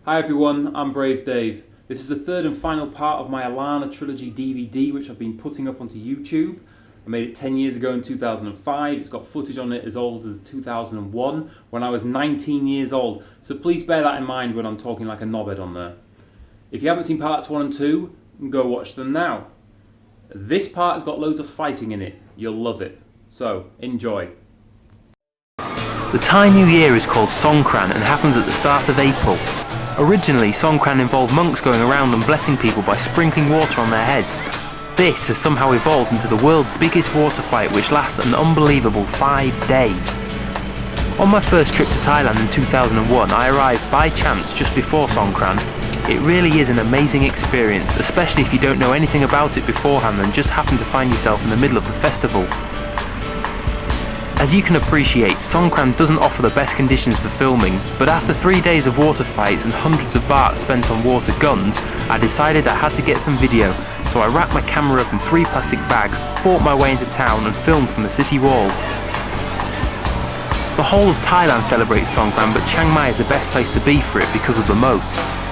Hi everyone, I'm Brave Dave. This is the third and final part of my Lanna Trilogy DVD which I've been putting up onto YouTube. I made it 10 years ago in 2005. It's got footage on it as old as 2001 when I was 19 years old. So please bear that in mind when I'm talking like a knobhead on there. If you haven't seen parts 1 and 2, go watch them now. This part has got loads of fighting in it. You'll love it. So, enjoy. The Thai New Year is called Songkran and happens at the start of April. Originally, Songkran involved monks going around and blessing people by sprinkling water on their heads. This has somehow evolved into the world's biggest water fight, which lasts an unbelievable 5 days. On my first trip to Thailand in 2001, I arrived by chance just before Songkran. It really is an amazing experience, especially if you don't know anything about it beforehand and just happen to find yourself in the middle of the festival. As you can appreciate, Songkran doesn't offer the best conditions for filming, but after 3 days of water fights and hundreds of bahts spent on water guns, I decided I had to get some video, so I wrapped my camera up in 3 plastic bags, fought my way into town and filmed from the city walls. The whole of Thailand celebrates Songkran, but Chiang Mai is the best place to be for it because of the moat.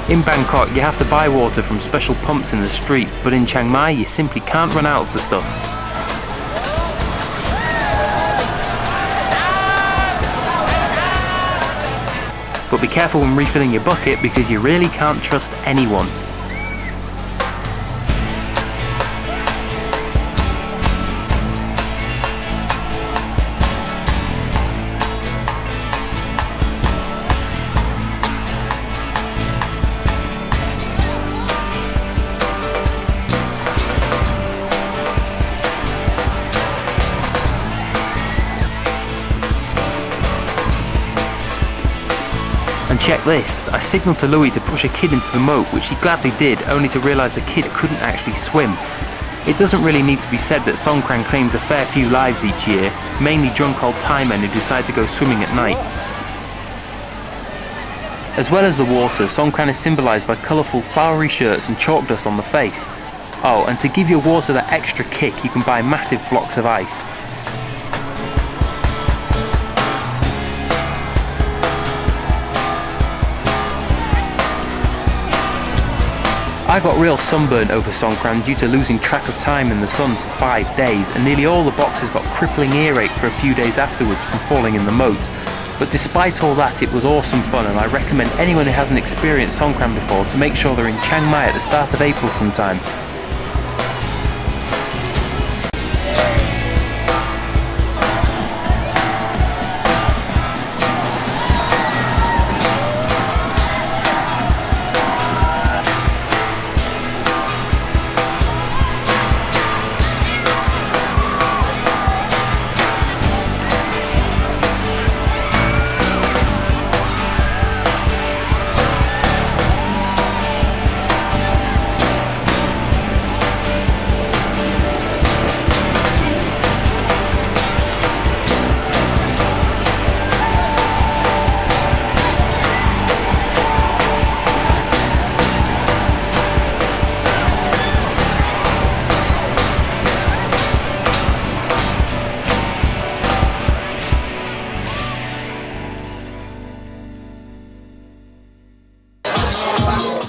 In Bangkok you have to buy water from special pumps in the street, but in Chiang Mai you simply can't run out of the stuff. But be careful when refilling your bucket because you really can't trust anyone. And check this, I signalled to Louis to push a kid into the moat, which he gladly did, only to realise the kid couldn't actually swim. It doesn't really need to be said that Songkran claims a fair few lives each year, mainly drunk old Thai men who decide to go swimming at night. As well as the water, Songkran is symbolised by colourful flowery shirts and chalk dust on the face. Oh, and to give your water that extra kick, you can buy massive blocks of ice. I got real sunburnt over Songkran due to losing track of time in the sun for 5 days, and nearly all the boxers got crippling earache for a few days afterwards from falling in the moat. But despite all that, it was awesome fun, and I recommend anyone who hasn't experienced Songkran before to make sure they're in Chiang Mai at the start of April sometime.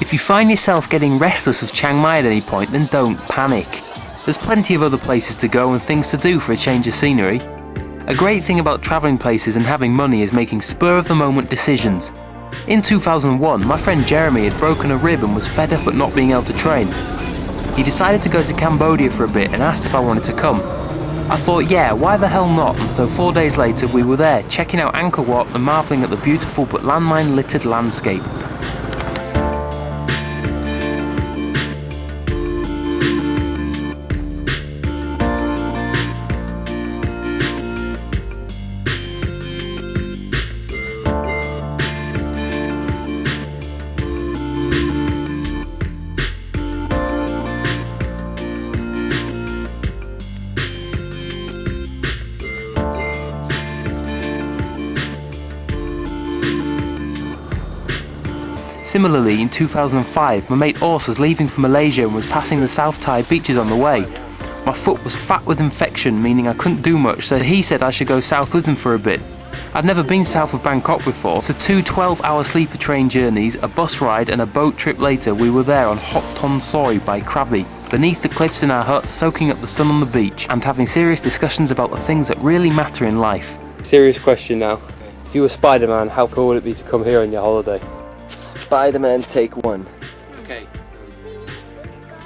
If you find yourself getting restless with Chiang Mai at any point, then don't panic. There's plenty of other places to go and things to do for a change of scenery. A great thing about travelling places and having money is making spur-of-the-moment decisions. In 2001, my friend Jeremy had broken a rib and was fed up at not being able to train. He decided to go to Cambodia for a bit and asked if I wanted to come. I thought, yeah, why the hell not? And so 4 days later we were there, checking out Angkor Wat and marvelling at the beautiful but landmine-littered landscape. Similarly, in 2005, my mate Urs was leaving for Malaysia and was passing the South Thai beaches on the way. My foot was fat with infection, meaning I couldn't do much, so he said I should go south with him for a bit. I'd never been south of Bangkok before, so 2 12-hour sleeper train journeys, a bus ride and a boat trip later we were there on Hot Ton Soi by Krabi, beneath the cliffs in our hut, soaking up the sun on the beach and having serious discussions about the things that really matter in life. Serious question now. If you were Spider-Man, how cool would it be to come here on your holiday? Spider-Man take 1. Okay.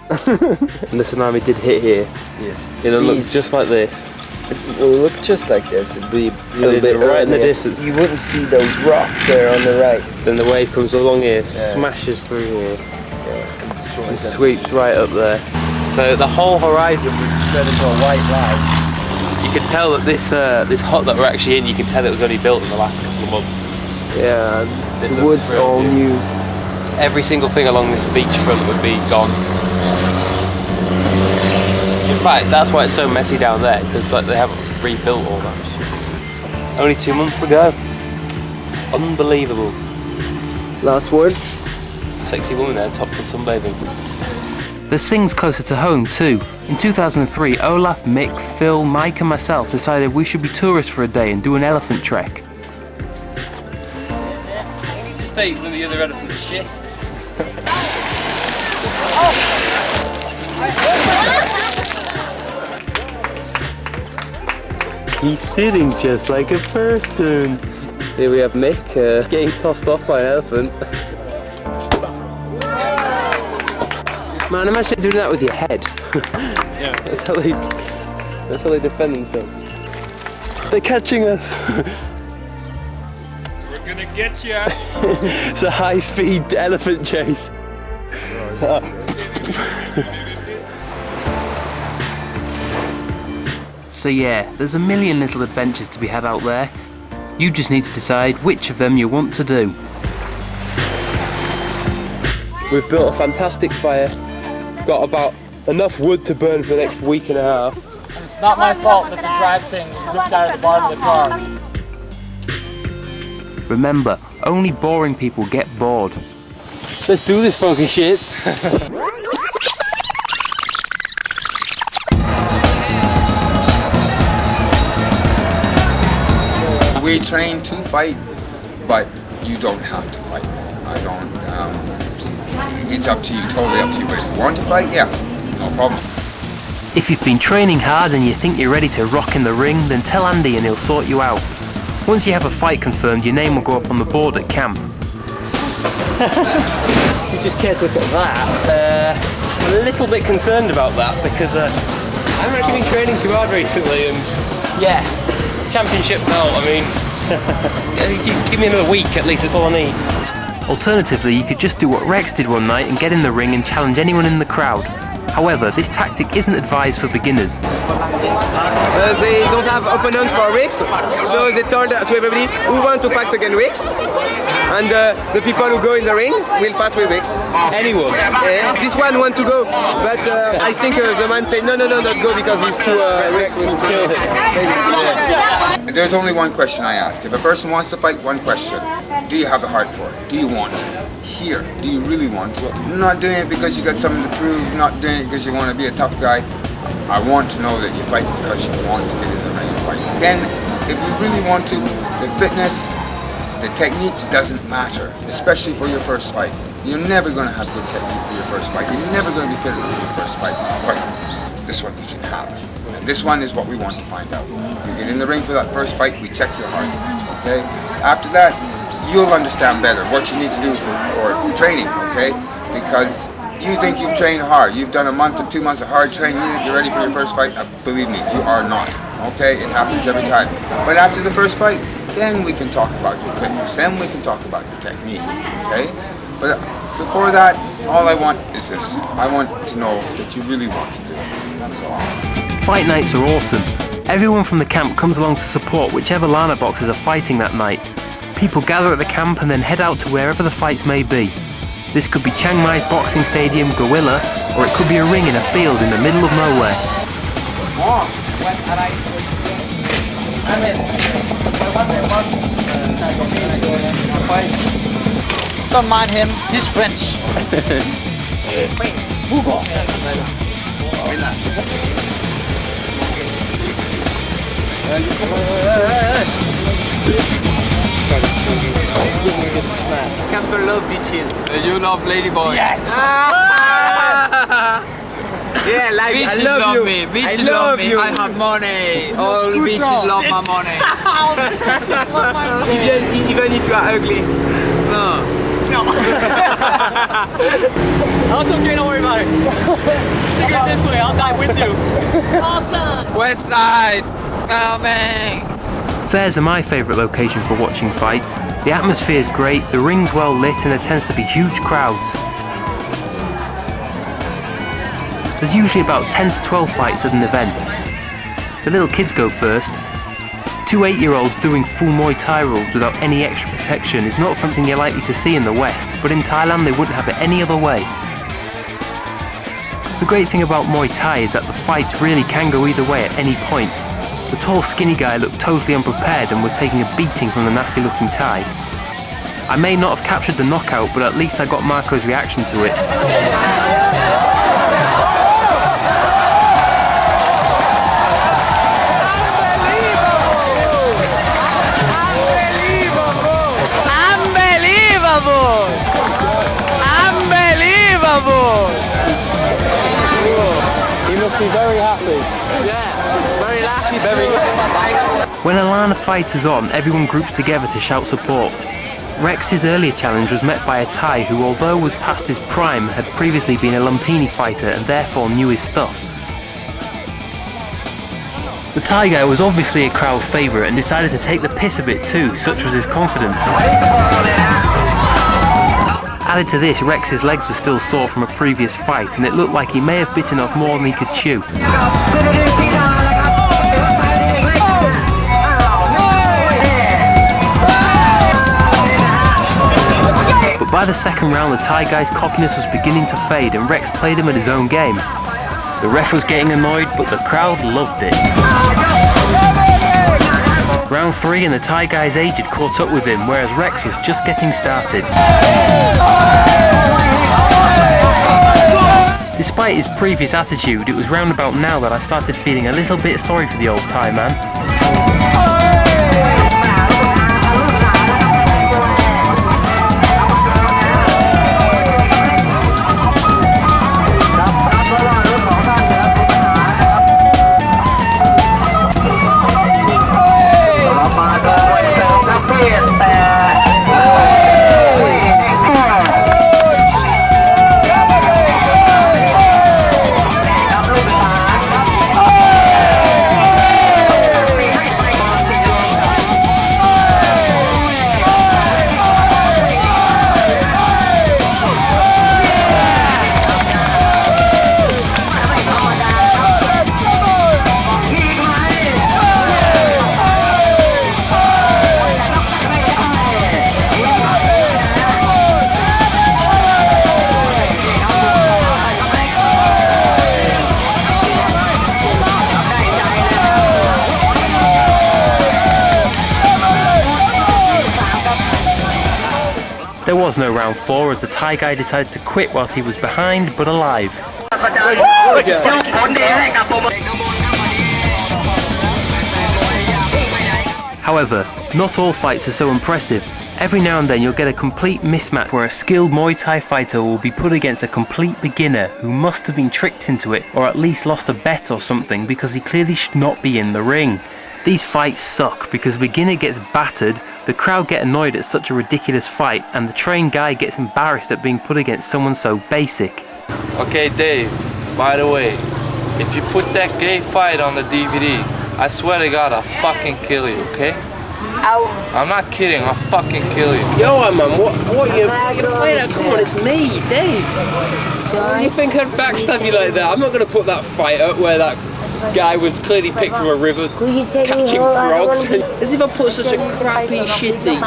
And the tsunami did hit here. Yes. It'll look just like this. It will look just like this. It'll be a little bit right in the distance. You wouldn't see those rocks there on the right. Then the wave comes along here, smashes through here, and sweeps right up there. So the whole horizon was spread into a white line. You can tell that this hut that we're actually in, you can tell it was only built in the last couple of months. Yeah, and the woods all new. Every single thing along this beachfront would be gone. In fact, that's why it's so messy down there, because like they haven't rebuilt all that shit. Only 2 months ago. Unbelievable. Last word? Sexy woman there, topless sunbathing. There's things closer to home too. In 2003, Olaf, Mick, Phil, Mike and myself decided we should be tourists for a day and do an elephant trek. You need to stay with the other elephant shit. He's sitting just like a person. Here we have Mick getting tossed off by an elephant. Man, imagine doing that with your head. Yeah. That's how they defend themselves. They're catching us. We're gonna get you. It's a high-speed elephant chase. So yeah, there's a million little adventures to be had out there. You just need to decide which of them you want to do. We've built a fantastic fire. Got about enough wood to burn for the next week and a half. And it's not my fault that the drive thing was ripped out of the bottom of the car. Remember, only boring people get bored. Let's do this funky shit. We train to fight, but you don't have to fight. I don't. It's up to you, totally up to you. But if you want to fight, yeah, no problem. If you've been training hard and you think you're ready to rock in the ring, then tell Andy and he'll sort you out. Once you have a fight confirmed, your name will go up on the board at camp. You just care to look at that. I'm a little bit concerned about that because I haven't actually been training too hard recently, and yeah, championship belt. I mean, give me another week at least. That's all I need. Alternatively, you could just do what Rex did one night and get in the ring and challenge anyone in the crowd. However, this tactic isn't advised for beginners. They don't have opponents for Rix, so they told to everybody who want to fight against Rix, and the people who go in the ring will fight with Rix. Anyone? This one want to go, but I think the man said no, not go because he's too Rix will kill him. There's only one question I ask. If a person wants to fight, one question: do you have the heart for it? Do you want to? Here, do you really want to? Not doing it because you got something to prove, not doing it because you want to be a tough guy. I want to know that you fight because you want to get in the ring and fight. Then, if you really want to, the fitness, the technique doesn't matter, especially for your first fight. You're never going to have good technique for your first fight. You're never going to be fit enough for your first fight. But this one you can have. And this one is what we want to find out. You get in the ring for that first fight, we check your heart. Okay? After that, you'll understand better what you need to do for training, okay? Because you think you've trained hard, you've done a month or 2 months of hard training, you're ready for your first fight. Believe me, you are not, okay? It happens every time. But after the first fight, then we can talk about your fitness, then we can talk about your technique, okay? But before that, all I want is this. I want to know that you really want to do it, that's all. Fight nights are awesome. Everyone from the camp comes along to support whichever Lanna boxers are fighting that night. People gather at the camp and then head out to wherever the fights may be. This could be Chiang Mai's boxing stadium, Gorilla, or it could be a ring in a field in the middle of nowhere. Don't mind him, he's French. Casper loves beaches. You love ladyboy. Yes! Yeah, like Beaches I love you. me. Beaches I love me. you. I have money. All beaches love my money. Even if you are ugly. No. I'll come here, don't worry about it. Stick it this way, I'll die with you. All time. West side. Coming. Fairs are my favourite location for watching fights. The atmosphere is great, the ring's well lit and there tends to be huge crowds. There's usually about 10 to 12 fights at an event. The little kids go first. 2 8-year-olds doing full Muay Thai rules without any extra protection is not something you're likely to see in the West, but in Thailand they wouldn't have it any other way. The great thing about Muay Thai is that the fights really can go either way at any point. The tall skinny guy looked totally unprepared and was taking a beating from the nasty looking Thai. I may not have captured the knockout, but at least I got Marco's reaction to it. Unbelievable! He must be very happy. Yeah, very happy, very happy. When a Lanna fight is on, everyone groups together to shout support. Rex's earlier challenge was met by a Thai who, although was past his prime, had previously been a Lumpini fighter and therefore knew his stuff. The Thai guy was obviously a crowd favourite and decided to take the piss a bit too, such was his confidence. Added to this, Rex's legs were still sore from a previous fight and it looked like he may have bitten off more than he could chew. But by the second round the Thai guy's cockiness was beginning to fade and Rex played him at his own game. The ref was getting annoyed but the crowd loved it. Round 3 and the Thai guy's age had caught up with him, whereas Rex was just getting started. Despite his previous attitude, it was round about now that I started feeling a little bit sorry for the old Thai man. There was no round 4 as the Thai guy decided to quit whilst he was behind but alive. However, not all fights are so impressive. Every now and then you'll get a complete mismatch where a skilled Muay Thai fighter will be put against a complete beginner who must have been tricked into it or at least lost a bet or something because he clearly should not be in the ring. These fights suck because the beginner gets battered, the crowd get annoyed at such a ridiculous fight, and the trained guy gets embarrassed at being put against someone so basic. Okay Dave, by the way, if you put that gay fight on the DVD, I swear to God I'll fucking kill you, okay? Ow. I'm not kidding, I'll fucking kill you. Yo man, what you playing at? Come on, it's me, Dave. You think I'd backstab you like that? I'm not gonna put that fight up where that guy was clearly picked from a river catching frogs. As if I put such a crappy, shitty,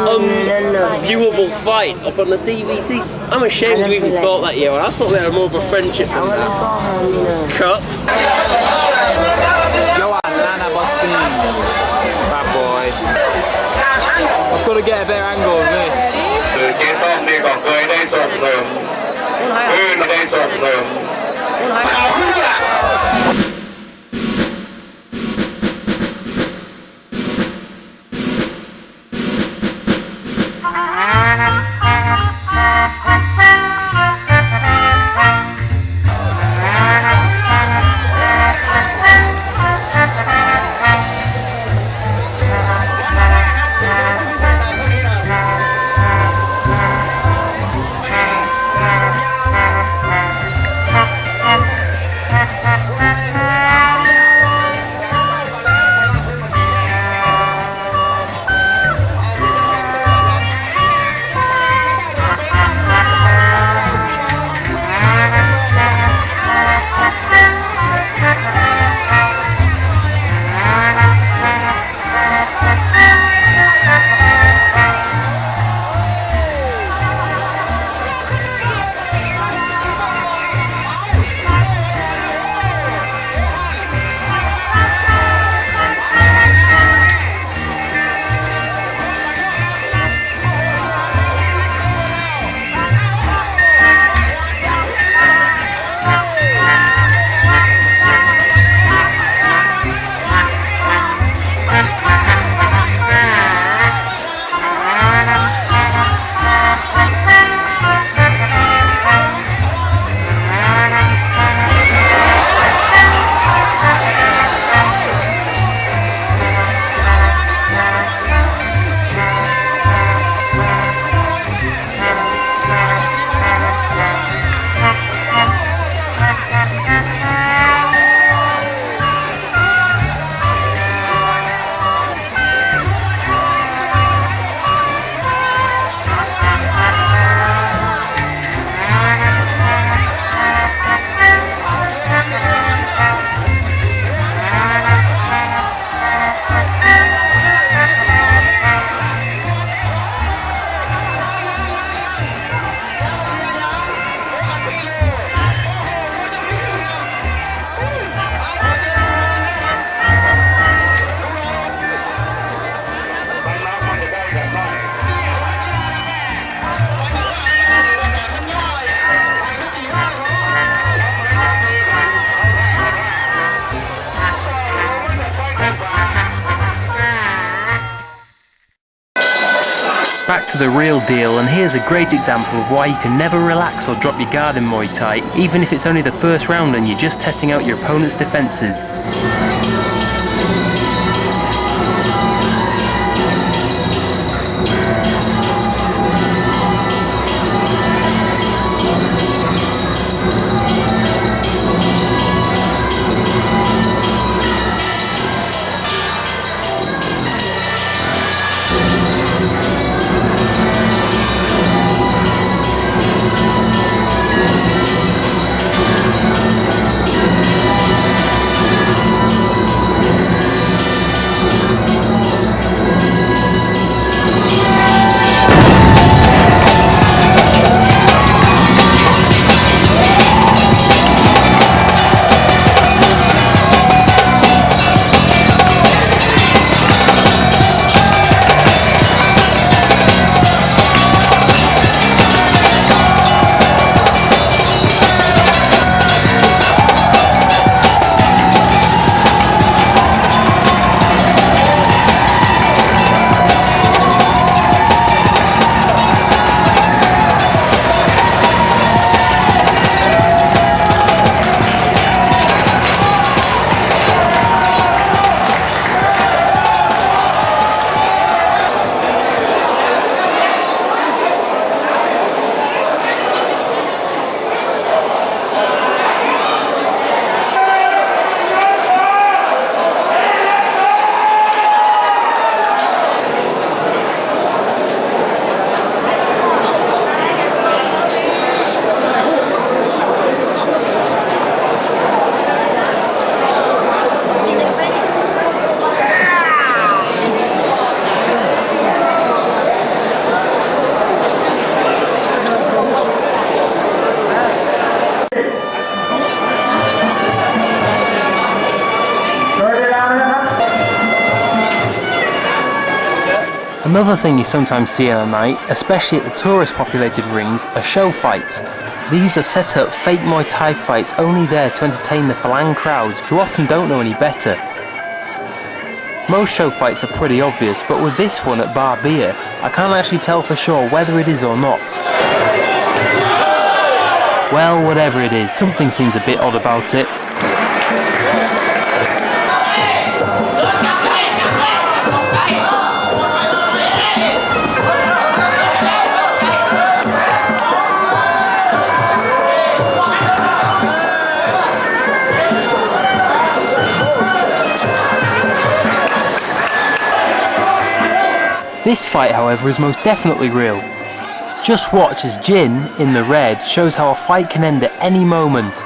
unviewable fight up on the DVD. I'm ashamed you even bought that year. I thought we had more of a friendship than that. Cut. Johan, Lanna boxing. Bad boy. I've got to get a better angle of this. to the real deal, and here's a great example of why you can never relax or drop your guard in Muay Thai, even if it's only the first round and you're just testing out your opponent's defences. Another thing you sometimes see on a night, especially at the tourist populated rings, are show fights. These are set up fake Muay Thai fights only there to entertain the Falang crowds, who often don't know any better. Most show fights are pretty obvious, but with this one at Bar Beer, I can't actually tell for sure whether it is or not. Well, whatever it is, something seems a bit odd about it. This fight, however, is most definitely real. Just watch as Jin, in the red, shows how a fight can end at any moment.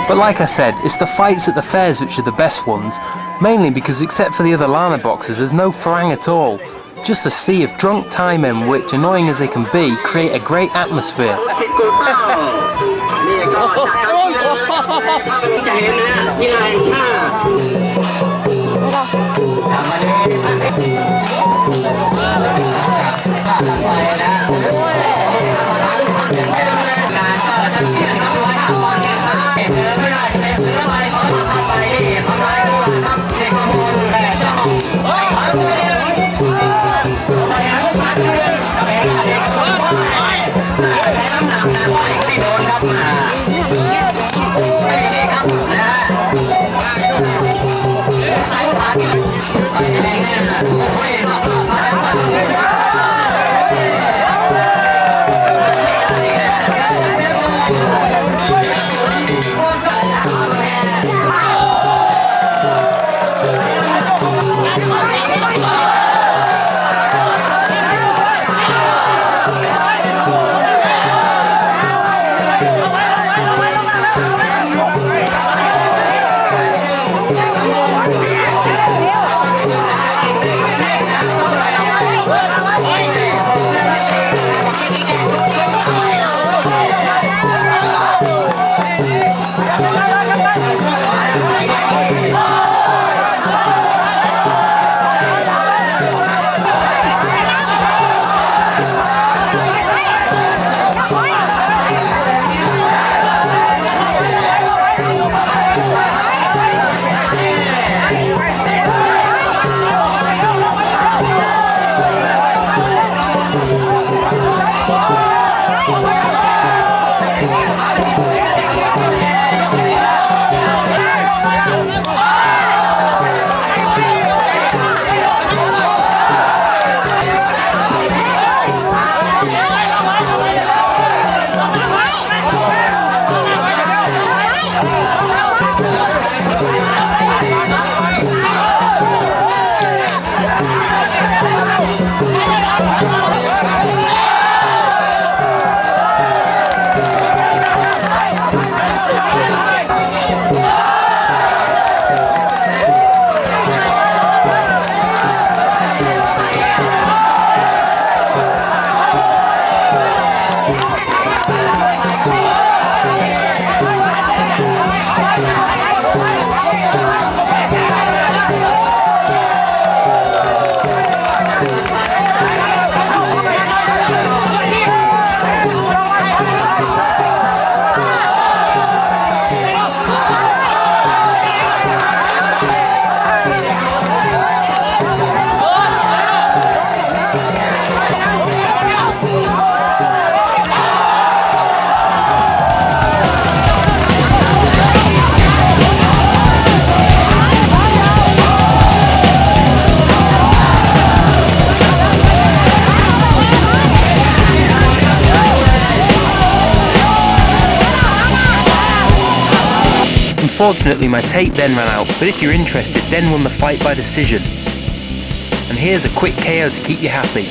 But like I said, it's the fights at the fairs which are the best ones, mainly because except for the other Lanna boxers there's no farang at all, just a sea of drunk Thai men which, annoying as they can be, create a great atmosphere. Unfortunately, my tape then ran out, but if you're interested, Den won the fight by decision. And here's a quick KO to keep you happy.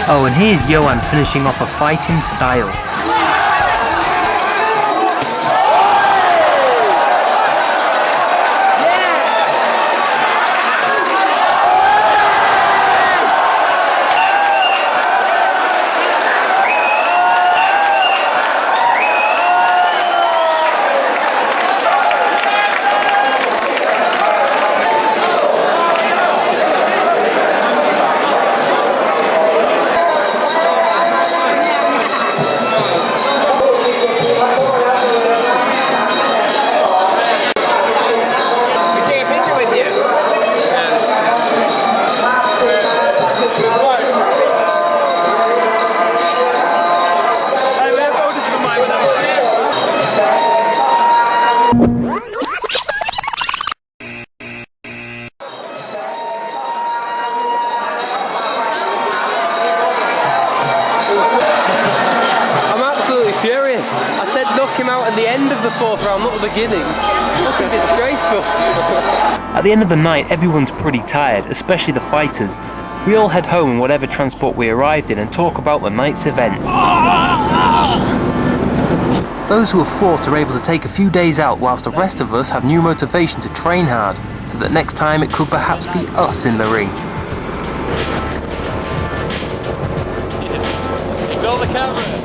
Oh, and here's Johan finishing off a fight in style. Furious. I said knock him out at the end of the 4th round, not the beginning. Fucking disgraceful. At the end of the night, everyone's pretty tired, especially the fighters. We all head home in whatever transport we arrived in and talk about the night's events. Those who have fought are able to take a few days out, whilst the rest of us have new motivation to train hard, so that next time it could perhaps be us in the ring. Ignore the camera.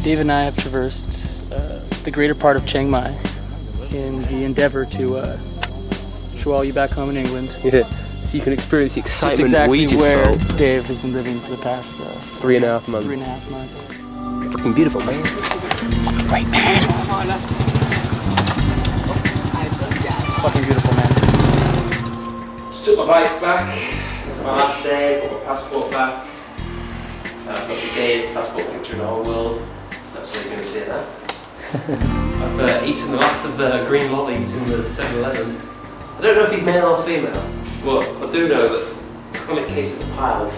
Dave and I have traversed the greater part of Chiang Mai in the endeavor to show all you back home in England. Yeah, so you can experience the excitement exactly we just where felt. Dave has been living for the past 3.5 months. 3.5 months. Fucking beautiful, man. Great man. It's fucking beautiful, man. Just took my bike back. It's my last day. Got my passport back. I've got the gayest passport picture in the whole world. That's what you're going to see at that. I've eaten the last of the green lollies in the 7-Eleven. I don't know if he's male or female, but I do know that a chronic case of the piles.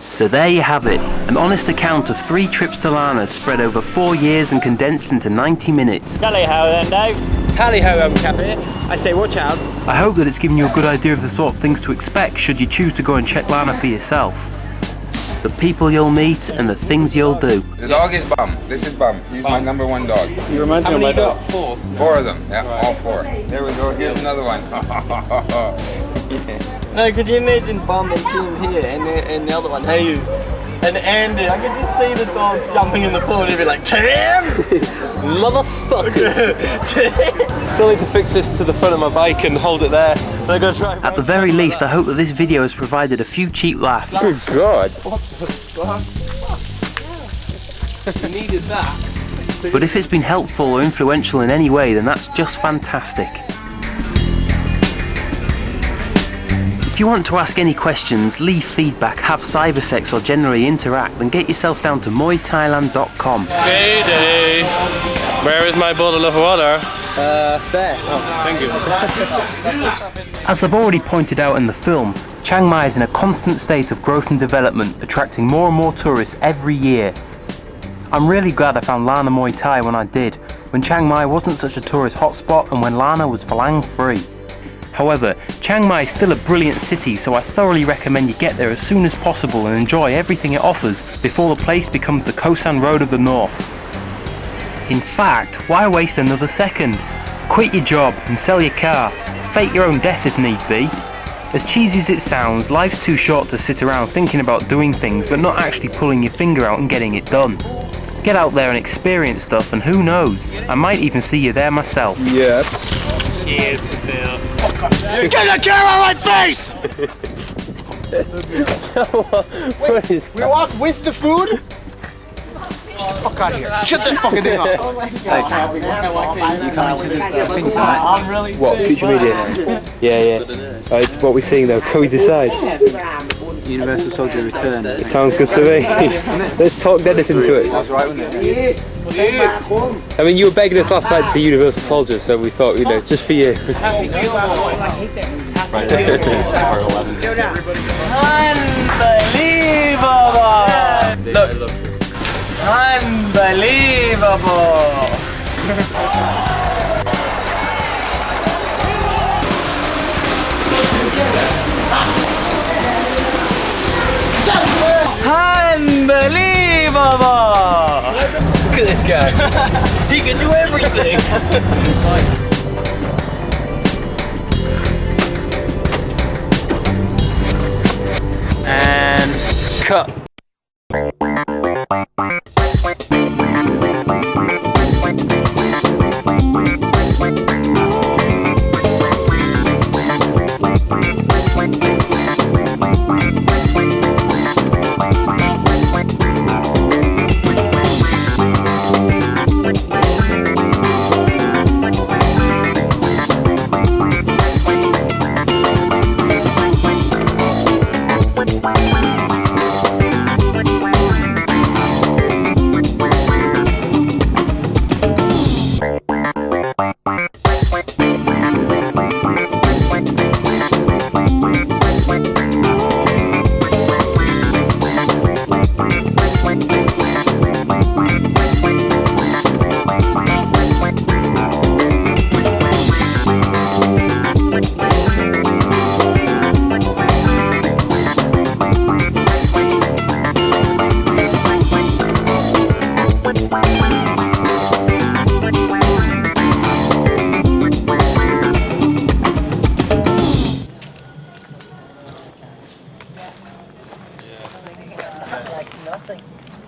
So there you have it, an honest account of 3 trips to Lanna spread over 4 years and condensed into 90 minutes. Tally-ho then, Dave. Tally-ho, Cappy. I say watch out. I hope that it's given you a good idea of the sort of things to expect should you choose to go and check Lanna for yourself. The people you'll meet and the things you'll do. The dog is Bum. This is Bum. He's my number 1 dog. You remind me of my dog. 4? 4 of them. Yeah, all 4. There we go. Here's another one. No, could you imagine Bum and Tim here and the other one, hey you? And Andy, I could just see the dogs jumping in the pool and he'd be like, Tim! Motherfucker! Still need to fix this to the front of my bike and hold it there. At the very least, I hope that this video has provided a few cheap laughs. Good God! What the fuck? You needed that. But if it's been helpful or influential in any way, then that's just fantastic. If you want to ask any questions, leave feedback, have cybersex or generally interact, then get yourself down to muaythailand.com. Hey Dave, where is my bottle of water? There. Oh, thank you. As I've already pointed out in the film, Chiang Mai is in a constant state of growth and development, attracting more and more tourists every year. I'm really glad I found Lanna Muay Thai when I did, when Chiang Mai wasn't such a tourist hotspot and when Lanna was Falang free. However, Chiang Mai is still a brilliant city, so I thoroughly recommend you get there as soon as possible and enjoy everything it offers before the place becomes the Khao San Road of the North. In fact, why waste another second? Quit your job and sell your car. Fake your own death if need be. As cheesy as it sounds, life's too short to sit around thinking about doing things but not actually pulling your finger out and getting it done. Get out there and experience stuff, and who knows, I might even see you there myself. Yeah. Cheers, Phil. Get the camera on my face! What is We walk with the food? Fuck out of here. Shut that fucking thing up. You coming to the thing tonight? what? Future media? Yeah. What are we seeing though? Can we decide? Universal Soldier Return. It sounds good to me. Let's talk Dennis into it. That's right, wasn't it? I mean, you were begging us last night to see Universal Soldier, so we thought, you know, just for you. Unbelievable! Look. Unbelievable! Unbelievable! Look at this guy. He can do everything. And cut.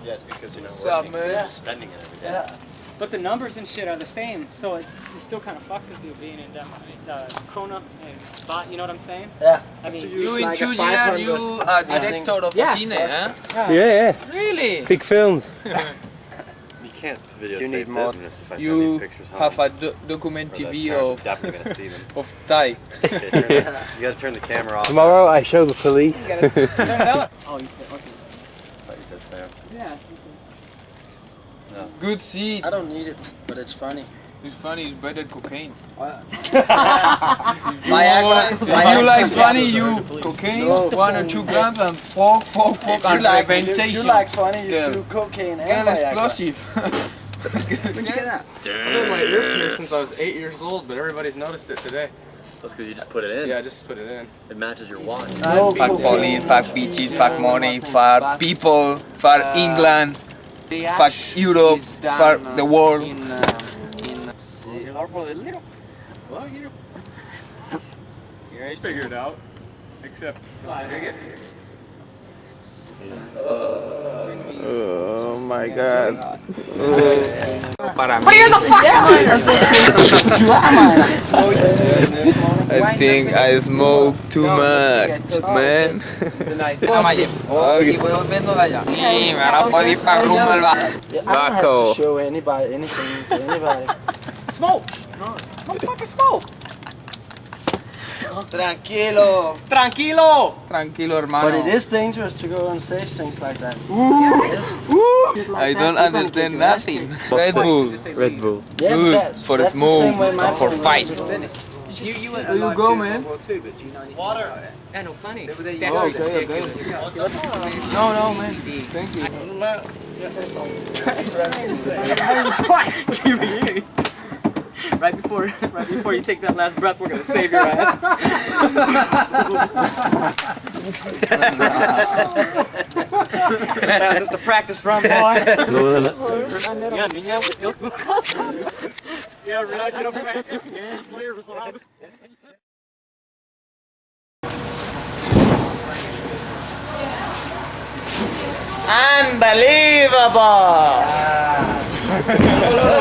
Yeah, it's because you're not working. You're spending it every day. Yeah. But the numbers and shit are the same, so it still kind of fucks with you being in Krona and spot, you know what I'm saying? Yeah. I mean, You in Julia, you are director of cine, eh? Yeah. Really? Big films. You can't videotape You need more. business if I send these pictures home. Have a document TV of Definitely gonna see them. of Thai. You gotta turn the camera off. Tomorrow I show the police. turn it up. Oh, you said, okay. I thought you said Sam. Yeah. No. Good seed. I don't need it, but it's funny. It's funny. It's better than cocaine. Viagra. You like funny? You cocaine? No. 1 or 2 grams and fuck and preventation. You like funny, you Yeah. do cocaine and Get Viagra. explosive. Where'd you get that? I've had my ear pierced since I was 8 years old, but everybody's noticed it today. That's because you just put it in. Yeah, I just put it in. It matches your watch. Fuck Pauline, fuck bitches, fuck money, fuck people, fuck England, fuck Europe, fuck the world. Well, you guys figured it out. Except. Oh my god. I think I smoke too much, man. I don't have to show anybody anything to anybody. Smoke! Motherfucker, smoke! Tranquilo. Tranquilo! Tranquilo, hermano. But it is dangerous to go on stage things like that. I don't understand nothing. Red Bull. Red Bull. Yeah, Good that's for the the same way smoke, my for friend fight. You went There you go, man. Water! Yeah, no, funny. Okay. No, man. Thank you. Right before you take that last breath, we're gonna save your ass. That was just a practice run, boy. Unbelievable! Yeah.